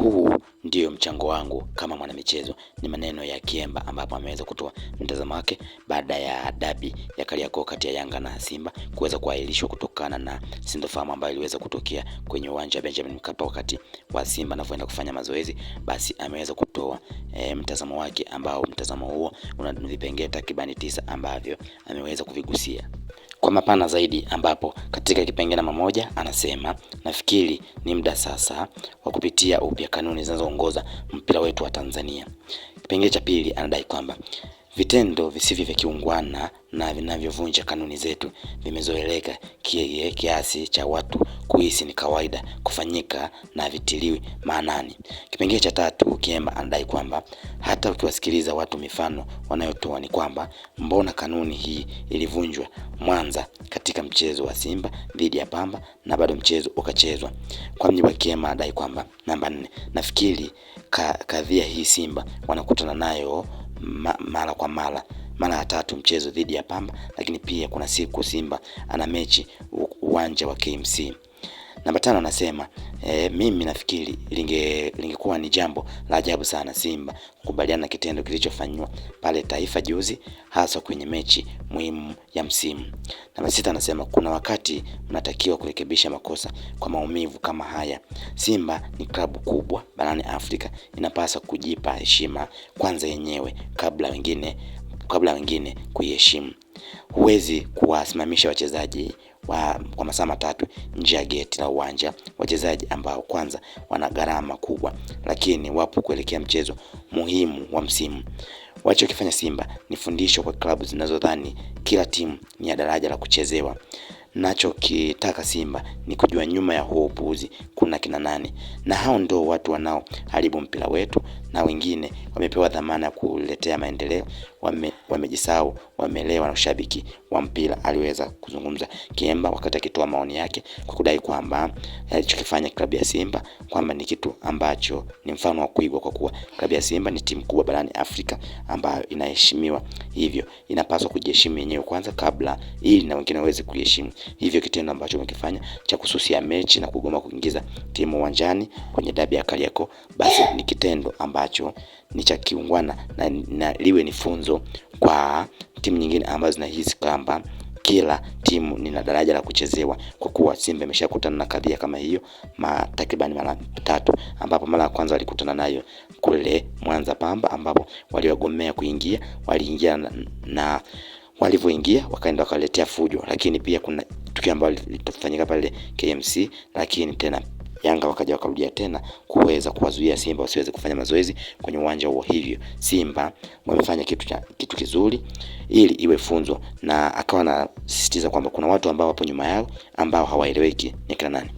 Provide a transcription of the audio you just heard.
Huu ndio mchango wangu kama mwanamichezo, ni maneno ya Kiemba ambapo ameweza kutoa mtazamo wake baada ya dabi ya Kariakoo kati ya Yanga na Simba kuweza kuahirishwa kutokana na sintofahamu ambayo iliweza kutokea kwenye uwanja wa Benjamin Mkapa wakati wa Simba anapoenda kufanya mazoezi. Basi ameweza kutoa mtazamo wake, ambao mtazamo huo una vipengele takribani 9 ambavyo ameweza kuvigusia kwa mapana zaidi, ambapo katika kipengele namba 1 anasema nafikiri ni muda sasa wa kupitia upya kanuni zinazoongoza mpira wetu wa Tanzania. Kipengele cha pili anadai kwamba vitendo visivyo vya kiungwana na vinavyovunja kanuni zetu vimezoeleka kiasi cha watu kuhisi ni kawaida kufanyika na vitiliwi maanani. Kipengele cha tatu Kiemba anadai kwamba hata ukiwasikiliza watu, mifano wanayotoa ni kwamba mbona kanuni hii ilivunjwa Mwanza katika mchezo wa Simba dhidi ya Pamba na bado mchezo ukachezwa. Kwa mjibu wa Kiemba anadai kwamba namba 4, nafikiri kadhia hii Simba wanakutana nayo mara kwa mara ya 3 mchezo dhidi ya Pamba, lakini pia kuna siku Simba ana mechi uwanja wa KMC. Namba 5 anasema mimi nafikiri lingekuwa ni jambo la ajabu sana Simba kukubaliana na kitendo kilichofanywa pale Taifa juzi, hasa kwenye mechi muhimu ya msimu. Namba 6 anasema kuna wakati mnatakiwa kurekebisha makosa kwa maumivu kama haya. Simba ni klabu kubwa barani Afrika, inapaswa kujipa heshima kwanza yenyewe kabla wengine kuiheshimu. Huwezi kuwasimamisha wachezaji kwa masaa matatu nje ya geti la uwanja, wachezaji ambao kwanza wana gharama kubwa lakini wapo kuelekea mchezo muhimu wa msimu. Walichokifanya Simba ni fundisho kwa klabu zinazodhani kila timu ni ya daraja la kuchezewa. Nachokitaka Simba ni kujua nyuma ya huo upuuzi kuna kina nani, na hao ndio watu wanao haribu mpira wetu, na wengine wamepewa dhamana ya kuletea maendeleo, wamejisahau, wamelewa na ushabiki wa mpira, aliweza kuzungumza Kiemba wakati akitoa maoni yake kwa kudai kwamba alichokifanya klabu ya Simba kwamba ni kitu ambacho ni mfano wa kuigwa, kwa kuwa klabu ya Simba ni timu kubwa barani Afrika ambayo inaheshimiwa, hivyo inapaswa kujiheshimu yenyewe kwanza kabla ili na wengine waweze kuheshimu. Hivyo kitendo ambacho wamekifanya cha kususia mechi na kugoma kuingiza timu uwanjani kwenye dabi ya Kariakoo, basi ni kitendo ambacho ni cha kiungwana na liwe ni funzo kwa timu nyingine ambazo zinahisi kwamba kila timu ni na daraja la kuchezewa, kwa kuwa Simba imeshakutana na kadhia kama hiyo takriban mara 3, ambapo mara ya kwanza walikutana nayo kule Mwanza Pamba, ambapo waliogomea kuingia, waliingia na walivyoingia wakaenda wakaletea fujo. Lakini pia kuna tukio ambalo litafanyika pale KMC, lakini tena Yanga wakaja wakarudia tena kuweza kuwazuia Simba wasiweze kufanya mazoezi kwenye uwanja huo. Hivyo Simba wamefanya kitu kizuri ili iwe funzo, na akawa anasisitiza kwamba kuna watu ambao wapo nyuma yao ambao hawaeleweki ni kina nani.